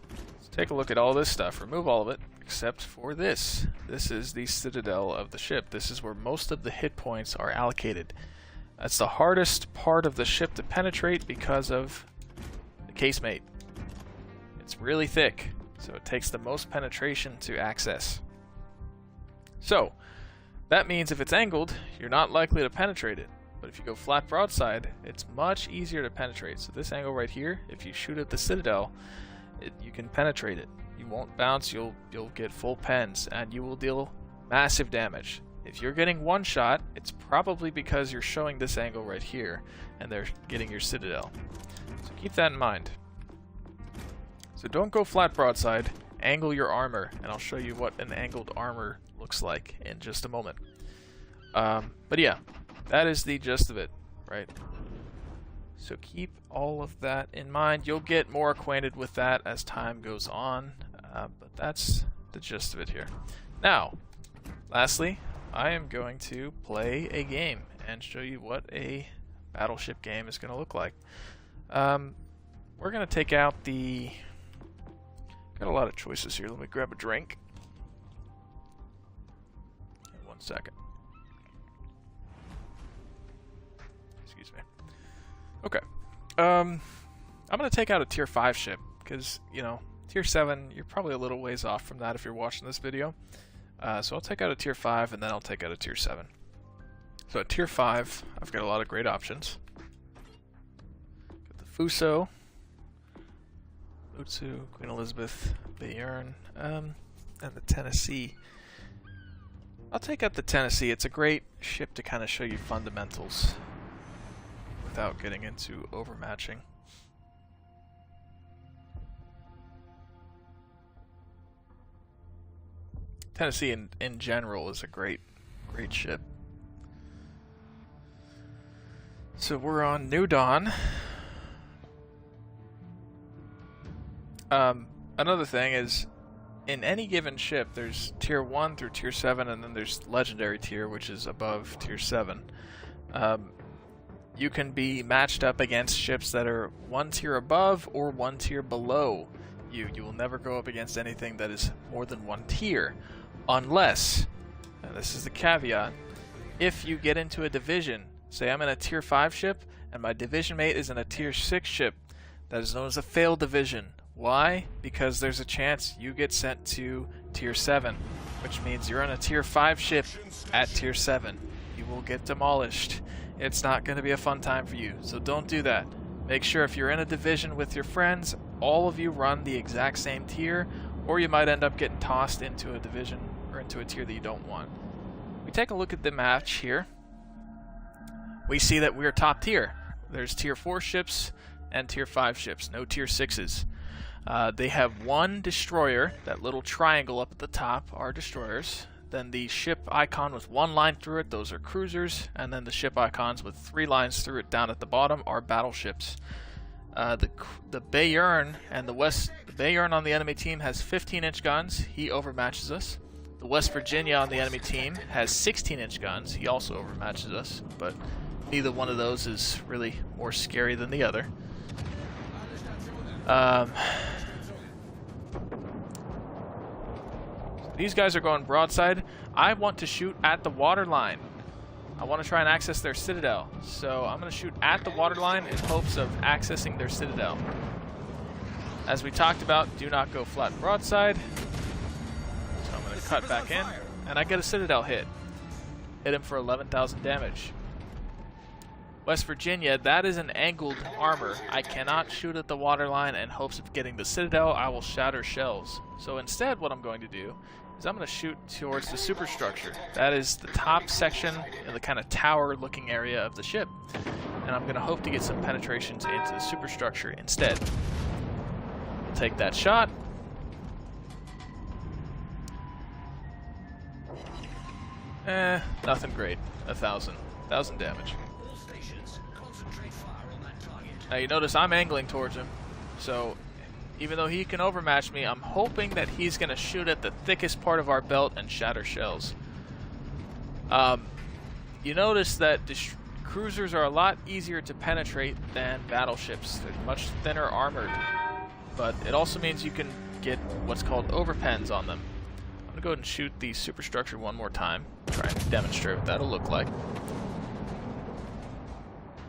let's take a look at all this stuff. Remove all of it except for this. This is the citadel of the ship. This is where most of the hit points are allocated. That's the hardest part of the ship to penetrate because of the casemate. It's really thick, so it takes the most penetration to access. So that means if it's angled, you're not likely to penetrate it. But if you go flat broadside, it's much easier to penetrate. So this angle right here, if you shoot at the citadel, you can penetrate it. You won't bounce, you'll get full pens, and you will deal massive damage. If you're getting one shot, it's probably because you're showing this angle right here, and they're getting your citadel. So keep that in mind. So don't go flat broadside, angle your armor, and I'll show you what an angled armor looks like in just a moment. But yeah, that is the gist of it, right? So keep all of that in mind. You'll get more acquainted with that as time goes on, but that's the gist of it here. Now, lastly, I am going to play a game and show you what a battleship game is going to look like. We're going to take out the... Got a lot of choices here. Let me grab a drink. One second. Excuse me. Okay. I'm going to take out a tier 5 ship, because, you know, tier 7, you're probably a little ways off from that if you're watching this video. So I'll take out a tier 5, and then I'll take out a tier 7. So at tier 5, I've got a lot of great options. Got the Fuso, Utsu, Queen Elizabeth, Bayern, and the Tennessee. I'll take out the Tennessee. It's a great ship to kind of show you fundamentals without getting into overmatching. Tennessee in general is a great ship. So we're on New Dawn. Another thing is, in any given ship, there's tier 1 through tier 7, and then there's legendary tier, which is above tier 7. You can be matched up against ships that are 1 tier above or 1 tier below you. You will never go up against anything that is more than 1 tier. Unless, and this is the caveat, if you get into a division, say I'm in a tier 5 ship, and my division mate is in a tier 6 ship, that is known as a failed division. Why? Because there's a chance you get sent to tier 7, which means you're on a tier 5 ship at tier 7. You will get demolished. It's not going to be a fun time for you, so don't do that. Make sure if you're in a division with your friends, all of you run the exact same tier, or you might end up getting tossed into a division or into a tier that you don't want. We take a look at the match here. We see that we're top tier. There's tier 4 ships and tier 5 ships, no tier 6s. They have 1 destroyer. That little triangle up at the top are destroyers. Then the ship icon with 1 line through it, those are cruisers. And then the ship icons with 3 lines through it down at the bottom are battleships. The Bayern and the Bayern on the enemy team has 15-inch guns. He overmatches us. The West Virginia on the enemy team has 16-inch guns. He also overmatches us, but neither one of those is really more scary than the other. These guys are going broadside. I want to shoot at the waterline. I want to try and access their citadel. So I'm going to shoot at the waterline in hopes of accessing their citadel. As we talked about, do not go flat broadside. So I'm going to cut back in, and I get a citadel hit. Hit him for 11,000 damage. West Virginia, that is an angled armor. I cannot shoot at the waterline in hopes of getting the citadel. I will shatter shells. So instead, what I'm going to do is I'm going to shoot towards the superstructure. That is the top section in the kind of tower-looking area of the ship. And I'm going to hope to get some penetrations into the superstructure instead. We'll take that shot. Nothing great. 1,000 damage. Now you notice I'm angling towards him, so even though he can overmatch me, I'm hoping that he's going to shoot at the thickest part of our belt and shatter shells. You notice that cruisers are a lot easier to penetrate than battleships. They're much thinner armored, but it also means you can get what's called overpens on them. I'm going to go ahead and shoot the superstructure one more time, try and demonstrate what that'll look like.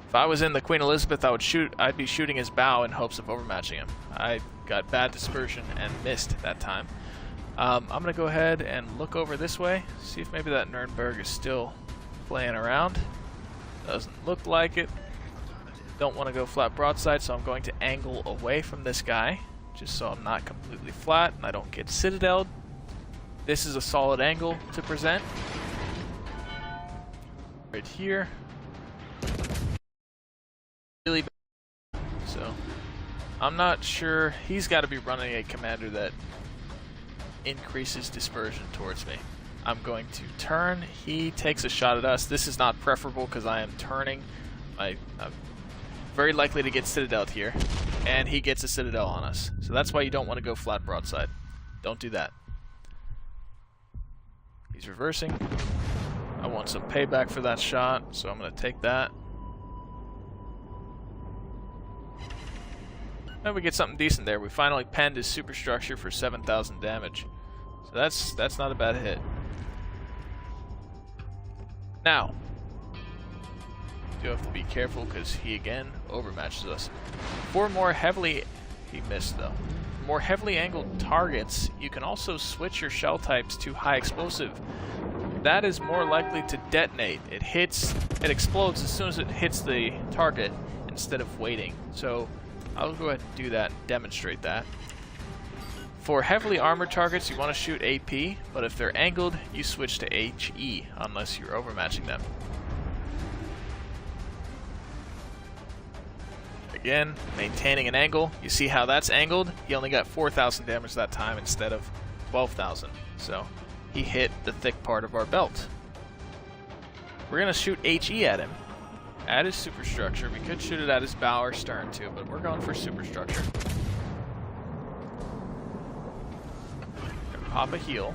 If I was in the Queen Elizabeth, I'd be shooting his bow in hopes of overmatching him. I got bad dispersion and missed that time. I'm going to go ahead and look over this way, see if maybe that Nuremberg is still playing around. Doesn't look like it. Don't want to go flat broadside, so I'm going to angle away from this guy, just so I'm not completely flat and I don't get citadeled. This is a solid angle to present. Right here. Really bad. So I'm not sure. He's got to be running a commander that increases dispersion towards me. I'm going to turn. He takes a shot at us. This is not preferable because I am turning. I'm very likely to get citadeled here, and he gets a citadel on us. So that's why you don't want to go flat broadside. Don't do that. He's reversing. I want some payback for that shot, so I'm going to take that. And we get something decent there. We finally penned his superstructure for 7,000 damage. So that's not a bad hit. Now, do have to be careful because he again overmatches us. For more heavily, he missed though. For more heavily angled targets, you can also switch your shell types to high explosive. That is more likely to detonate. It explodes as soon as it hits the target instead of waiting. So I'll go ahead and do that and demonstrate that. For heavily armored targets, you want to shoot AP, but if they're angled, you switch to HE unless you're overmatching them. Again, maintaining an angle. You see how that's angled? He only got 4,000 damage that time instead of 12,000. So he hit the thick part of our belt. We're going to shoot HE at him. At his superstructure. We could shoot it at his bow or stern too, but we're going for superstructure. Pop a heal.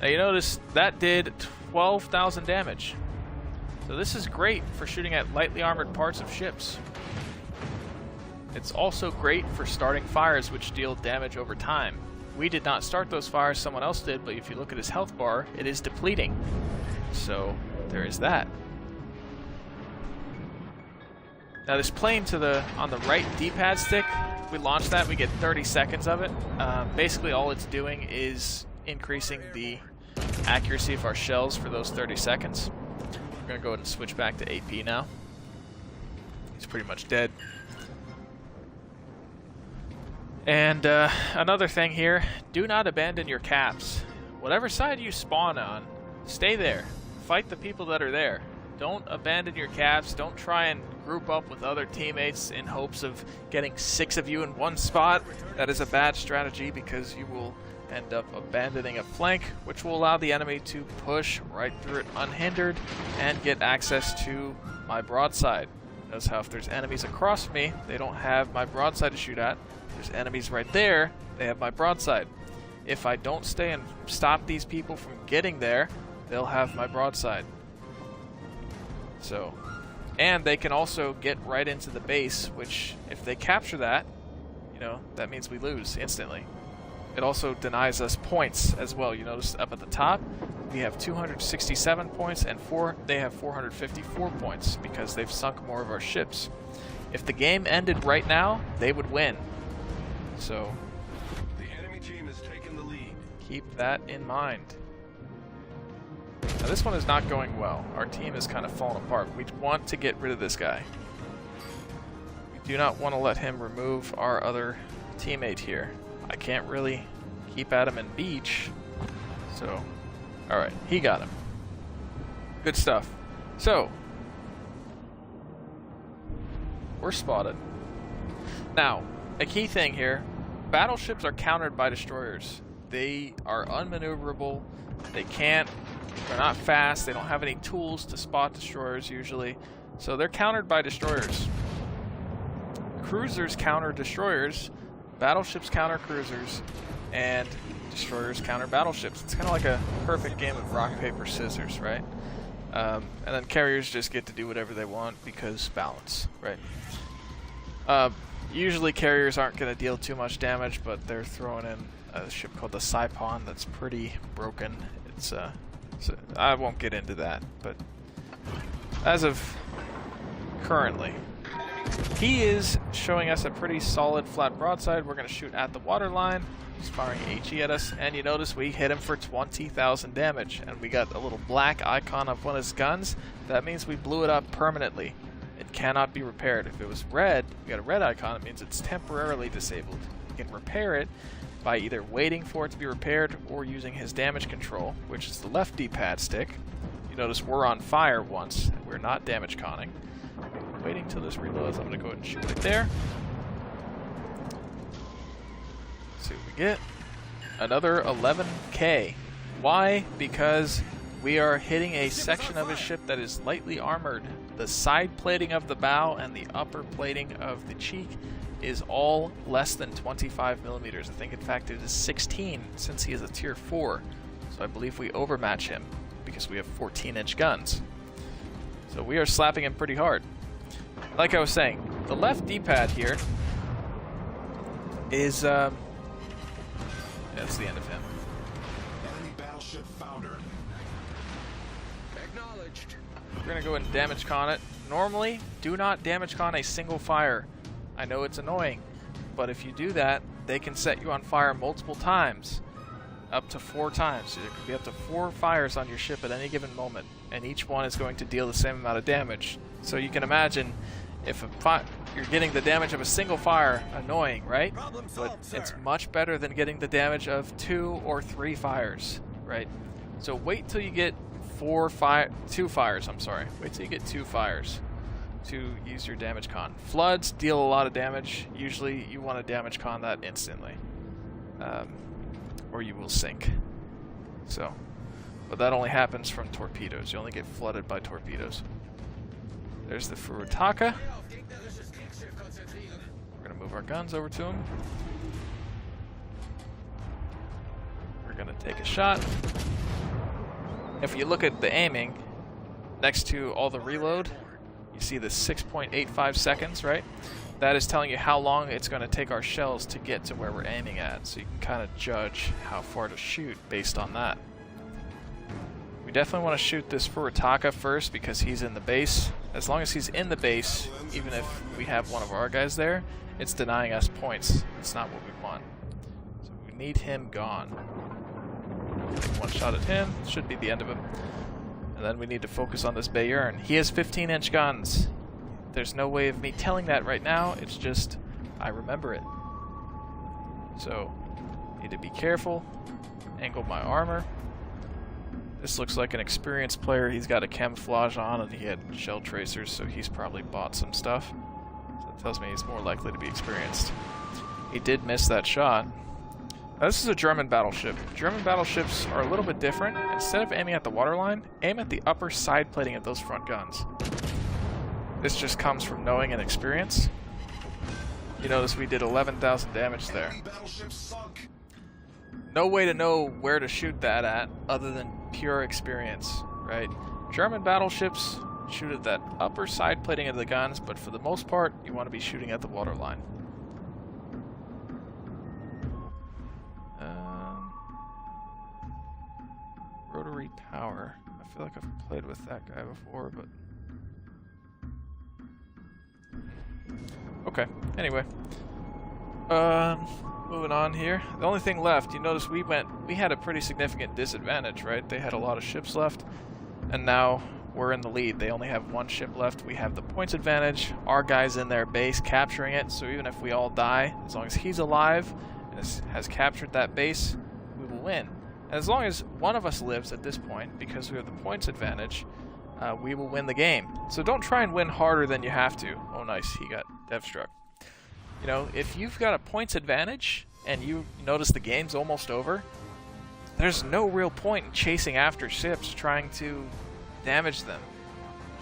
Now you notice that did 12,000 damage. So this is great for shooting at lightly armored parts of ships. It's also great for starting fires which deal damage over time. We did not start those fires, someone else did, but if you look at his health bar, it is depleting. So there is that. Now this plane on the right D-pad stick, we launch that, we get 30 seconds of it. Basically all it's doing is increasing the accuracy of our shells for those 30 seconds. We're going to go ahead and switch back to AP now. He's pretty much dead. And another thing here, do not abandon your caps. Whatever side you spawn on, stay there. Fight the people that are there. Don't abandon your caps. Don't try and group up with other teammates in hopes of getting 6 of you in one spot. That is a bad strategy because you will end up abandoning a flank, which will allow the enemy to push right through it unhindered and get access to my broadside. Notice how if there's enemies across me, they don't have my broadside to shoot at. If there's enemies right there, they have my broadside. If I don't stay and stop these people from getting there, they'll have my broadside. So, and they can also get right into the base, which if they capture that, you know, that means we lose instantly. It also denies us points as well. You notice up at the top, we have 267 points and they have 454 points because they've sunk more of our ships. If the game ended right now, they would win. So, the enemy team has taken the lead. Keep that in mind. Now this one is not going well. Our team is kind of falling apart. We want to get rid of this guy. We do not want to let him remove our other teammate here. I can't really keep at him in beach. So, alright, he got him. Good stuff. So, we're spotted. Now, a key thing here, battleships are countered by destroyers. They are unmaneuverable. They're not fast, they don't have any tools to spot destroyers usually, so they're countered by destroyers. Cruisers counter destroyers, battleships counter cruisers, and destroyers counter battleships. It's kind of like a perfect game of rock, paper, scissors, right? And then carriers just get to do whatever they want because balance, right? Usually carriers aren't going to deal too much damage, but they're throwing in a ship called the Saipon that's pretty broken. It's so I won't get into that, but as of currently, he is showing us a pretty solid flat broadside. We're going to shoot at the waterline. He's firing HE at us, and you notice we hit him for 20,000 damage, and we got a little black icon of one of his guns. That means we blew it up permanently. It cannot be repaired. If it was red, we got a red icon, it means it's temporarily disabled. You can repair it by either waiting for it to be repaired or using his damage control, which is the left D-pad stick. You notice we're on fire once, and we're not damage conning. Waiting till this reloads. I'm going to go ahead and shoot right there. Let's see what we get. Another 11k. Why? Because we are hitting a section of his ship that is lightly armored. The side plating of the bow and the upper plating of the cheek is all less than 25 millimeters. I think in fact it is 16 since he is a tier 4. So I believe we overmatch him because we have 14-inch guns. So we are slapping him pretty hard. Like I was saying, the left D-pad here is that's the end of him. Enemy battleship foundered. Acknowledged. we're gonna go ahead and damage con it. Normally, do not damage con a single fire. I know it's annoying, but if you do that, they can set you on fire multiple times, up to 4 times. So there could be up to 4 fires on your ship at any given moment, and each one is going to deal the same amount of damage. So you can imagine if you're getting the damage of a single fire, annoying, right? But it's much better than getting the damage of 2 or 3 fires, right? So wait till you get 2 fires, I'm sorry. Wait till you get 2 fires to use your damage con. Floods deal a lot of damage. Usually you want to damage con that instantly, or you will sink. So, but that only happens from torpedoes. You only get flooded by torpedoes. There's the Furutaka. We're gonna move our guns over to him. We're gonna take a shot. If you look at the aiming, next to all the reload, you see the 6.85 seconds, right? That is telling you how long it's going to take our shells to get to where we're aiming at. So you can kind of judge how far to shoot based on that. We definitely want to shoot this Furutaka first because he's in the base. As long as he's in the base, even if we have one of our guys there, it's denying us points. It's not what we want. So we need him gone. Take one shot at him. Should be the end of him. And then we need to focus on this Bayern. He has 15-inch guns. There's no way of me telling that right now. It's just, I remember it. So, need to be careful. Angle my armor. This looks like an experienced player. He's got a camouflage on and he had shell tracers, so he's probably bought some stuff. So that tells me he's more likely to be experienced. He did miss that shot. Now, this is a German battleship. German battleships are a little bit different. Instead of aiming at the waterline, aim at the upper side plating of those front guns. This just comes from knowing and experience. You notice we did 11,000 damage there. No way to know where to shoot that at other than pure experience, right? German battleships shoot at that upper side plating of the guns, but for the most part, you want to be shooting at the waterline. Rotary power. I feel like I've played with that guy before, but... Okay, anyway. Moving on here. The only thing left, you notice we had a pretty significant disadvantage, right? They had a lot of ships left, and now we're in the lead. They only have 1 ship left. We have the points advantage. Our guy's in their base capturing it, so even if we all die, as long as he's alive and has captured that base, we will win. And as long as one of us lives at this point, because we have the points advantage, we will win the game. So don't try and win harder than you have to. Oh nice, he got dev struck. You know, if you've got a points advantage and you notice the game's almost over, there's no real point in chasing after ships trying to damage them.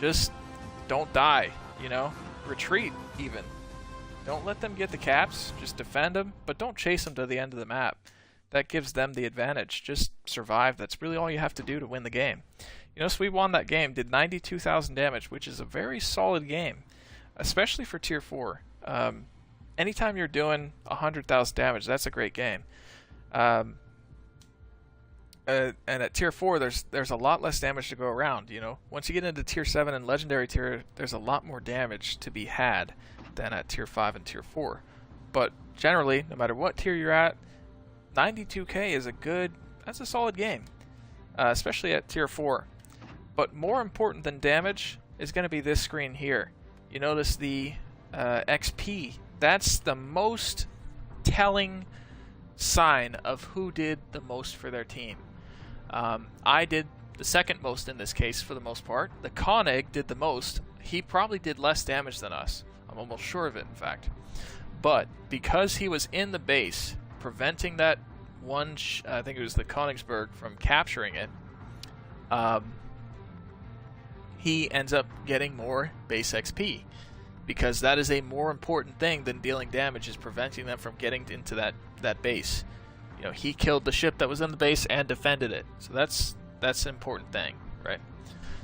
Just don't die, you know? Retreat, even. Don't let them get the caps, just defend them, but don't chase them to the end of the map. That gives them the advantage. Just survive. That's really all you have to do to win the game. You know, so we won that game, did 92,000 damage, which is a very solid game, especially for Tier 4. Anytime you're doing 100,000 damage, that's a great game. And at Tier 4, there's a lot less damage to go around, you know. Once you get into Tier 7 and Legendary Tier, there's a lot more damage to be had than at Tier 5 and Tier 4. But generally, no matter what tier you're at, 92k is that's a solid game, especially at Tier 4. But more important than damage is going to be this screen here. You notice the XP. That's the most telling sign of who did the most for their team. I did the second most in this case for the most part. The Koenig did the most. He probably did less damage than us. I'm almost sure of it, in fact. But because he was in the base, preventing that one, I think it was the Königsberg, from capturing it, he ends up getting more base XP. Because that is a more important thing than dealing damage, is preventing them from getting into that base. You know, he killed the ship that was in the base and defended it. So that's an important thing, right?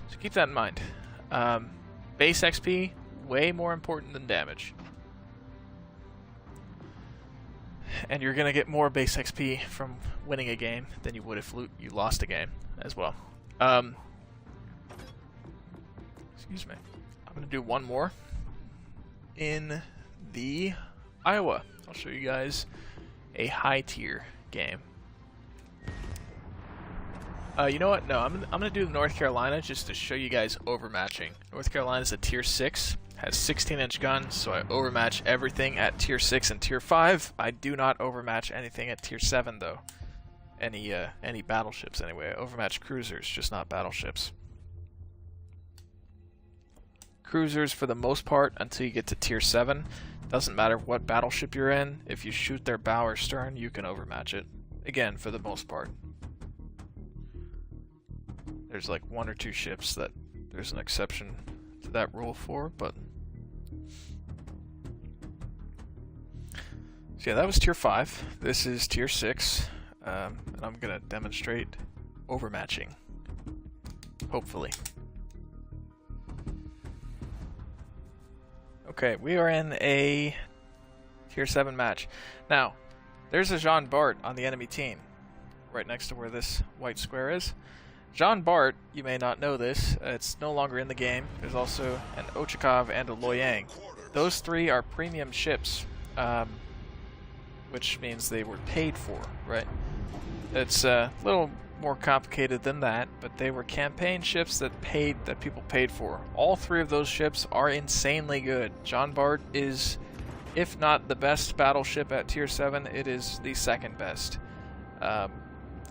So keep that in mind. Base XP, way more important than damage. And you're going to get more base XP from winning a game than you would if you lost a game as well. Excuse me. I'm going to do one more in the Iowa. I'll show you guys a high tier game. You know what? No, I'm going to do the North Carolina just to show you guys overmatching. North Carolina is a tier 6, has 16-inch guns, so I overmatch everything at tier 6 and tier 5. I do not overmatch anything at tier 7 though. Any battleships anyway. I overmatch cruisers, just not battleships. Cruisers for the most part until you get to tier 7. Doesn't matter what battleship you're in, if you shoot their bow or stern, you can overmatch it. Again, for the most part. There's like 1 or 2 ships that there's an exception to that rule for, but... So yeah, that was tier 5. This is tier 6. And I'm going to demonstrate overmatching. Hopefully. Okay, we are in a tier 7 match. Now, there's a Jean Bart on the enemy team, right next to where this white square is. Jean Bart, you may not know this, it's no longer in the game. There's also an Ochakov and a Loyang. Those 3 are premium ships, which means they were paid for, right? It's a little more complicated than that, but they were campaign ships that people paid for. All 3 of those ships are insanely good. Jean Bart is, if not the best battleship at tier 7, it is the second best.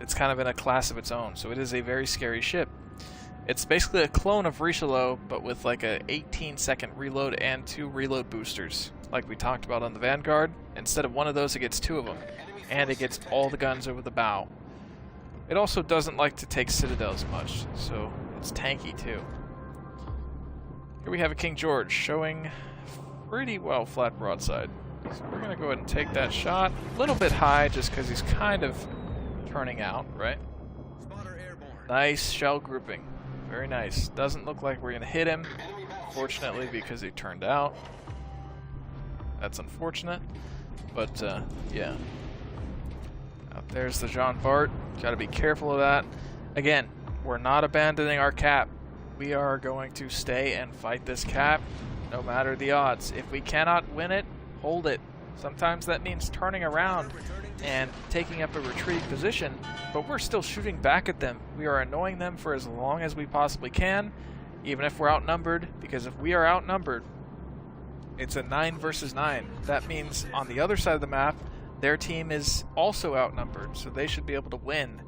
It's kind of in a class of its own, so it is a very scary ship. It's basically a clone of Richelieu, but with like a 18-second reload and 2 reload boosters, like we talked about on the Vanguard. Instead of 1 of those, it gets 2 of them, and it gets all the guns over the bow. It also doesn't like to take citadels much, so it's tanky too. Here we have a King George showing pretty well flat broadside. So we're going to go ahead and take that shot. A little bit high just because he's kind of turning out, right? Nice shell grouping. Very nice. Doesn't look like we're going to hit him, fortunately, because he turned out. That's unfortunate, but yeah. Out there's the Jean Bart. Got to be careful of that. Again, we're not abandoning our cap. We are going to stay and fight this cap, no matter the odds. If we cannot win it, hold it. Sometimes that means turning around and taking up a retreat position, but we're still shooting back at them. We are annoying them for as long as we possibly can, even if we're outnumbered, because if we are outnumbered, it's a 9 versus 9. That means on the other side of the map, their team is also outnumbered, so they should be able to win.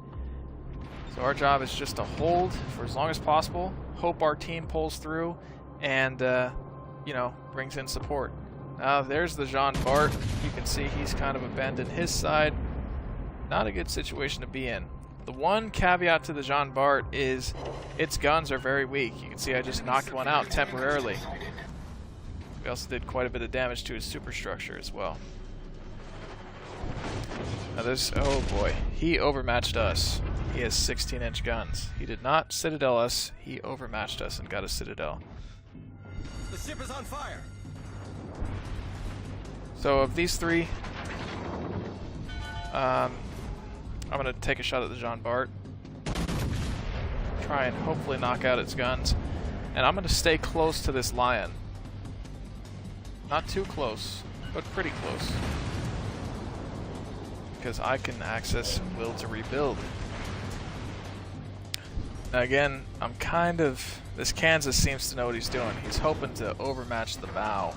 So our job is just to hold for as long as possible, hope our team pulls through, and, you know, brings in support. Now there's the Jean Bart. You can see he's kind of abandoned his side. Not a good situation to be in. The one caveat to the Jean Bart is its guns are very weak. You can see I just knocked one out temporarily. We also did quite a bit of damage to his superstructure as well. Now this, oh boy, he overmatched us. He has 16-inch guns. He did not citadel us, he overmatched us and got a citadel. The ship is on fire. So of these 3, I'm going to take a shot at the Jean Bart. Try and hopefully knock out its guns. And I'm going to stay close to this Lion. Not too close, but pretty close. Because I can access Will to rebuild. Now again, I'm kind of... This Kansas seems to know what he's doing. He's hoping to overmatch the bow.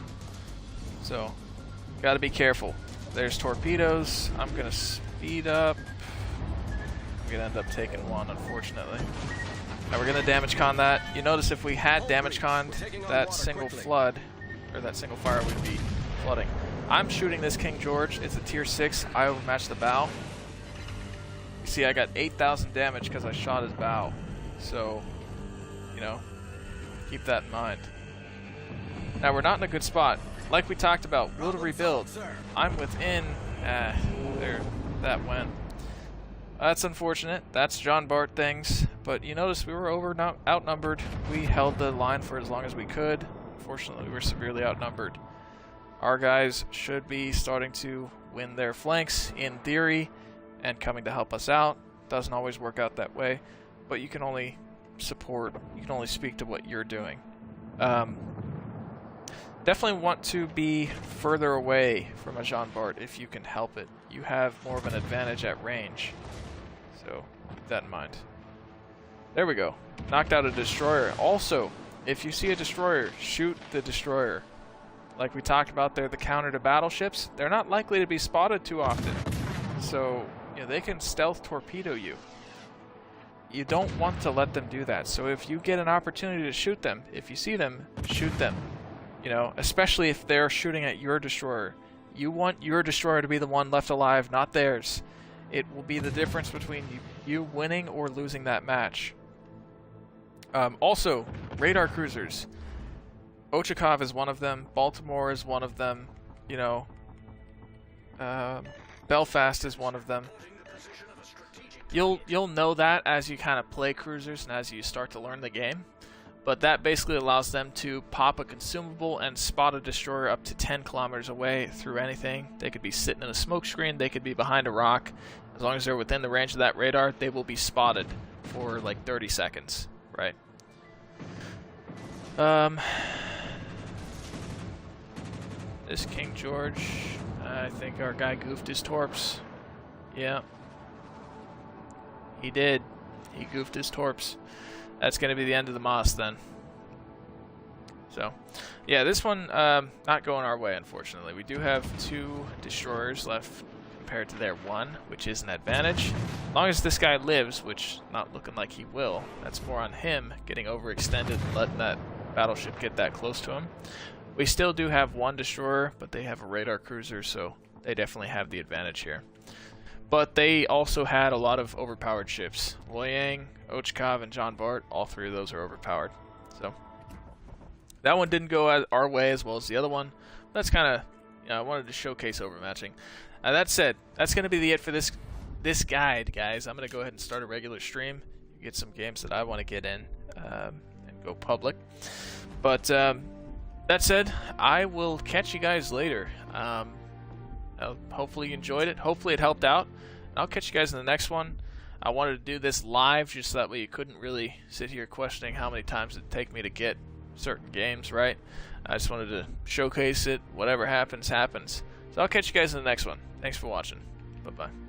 So... Gotta be careful. There's torpedoes. I'm gonna speed up. I'm gonna end up taking 1, unfortunately. Now we're gonna damage con that. You notice if we had damage con, that single flood, or that single fire would be flooding. I'm shooting this King George. It's a tier 6. I overmatched the bow. You see I got 8,000 damage because I shot his bow. So, you know, keep that in mind. Now we're not in a good spot. Like we talked about, will to rebuild. I'm within... there, that went. That's unfortunate. That's Jean Bart things. But you notice we were outnumbered. We held the line for as long as we could. Unfortunately, we were severely outnumbered. Our guys should be starting to win their flanks, in theory, and coming to help us out. Doesn't always work out that way. But you can only support, you can only speak to what you're doing. Definitely want to be further away from a Jean Bart if you can help it. You have more of an advantage at range. So keep that in mind. There we go. Knocked out a destroyer. Also, if you see a destroyer, shoot the destroyer. Like we talked about there, the counter to battleships, they're not likely to be spotted too often. So, you know, they can stealth torpedo you. You don't want to let them do that. So if you get an opportunity to shoot them, if you see them, shoot them. You know, especially if they're shooting at your destroyer. You want your destroyer to be the one left alive, not theirs. It will be the difference between you winning or losing that match. Also, radar cruisers. Ochakov is one of them. Baltimore is one of them. You know, Belfast is one of them. You'll know that as you kind of play cruisers and as you start to learn the game. But that basically allows them to pop a consumable and spot a destroyer up to 10 kilometers away through anything. They could be sitting in a smoke screen, they could be behind a rock. As long as they're within the range of that radar, they will be spotted for like 30 seconds, right? This King George, I think our guy goofed his torps. Yeah. He did. He goofed his torps. That's going to be the end of the Moss then. So, yeah, this one not going our way, unfortunately. We do have 2 destroyers left compared to their 1, which is an advantage. As long as this guy lives, which not looking like he will, that's more on him getting overextended and letting that battleship get that close to him. We still do have 1 destroyer, but they have a radar cruiser, so they definitely have the advantage here. But they also had a lot of overpowered ships. Loyang, Ochakov, and Jean Bart, all 3 of those are overpowered. So that one didn't go our way as well as the other one. That's kind of, you know, I wanted to showcase overmatching. That said, that's going to be it for this guide, guys. I'm going to go ahead and start a regular stream, get some games that I want to get in, and go public. But that said, I will catch you guys later. Hopefully you enjoyed it. Hopefully it helped out. I'll catch you guys in the next one. I wanted to do this live just so that way you couldn't really sit here questioning how many times it'd take me to get certain games, right? I just wanted to showcase it. Whatever happens, happens. So I'll catch you guys in the next one. Thanks for watching. Bye-bye.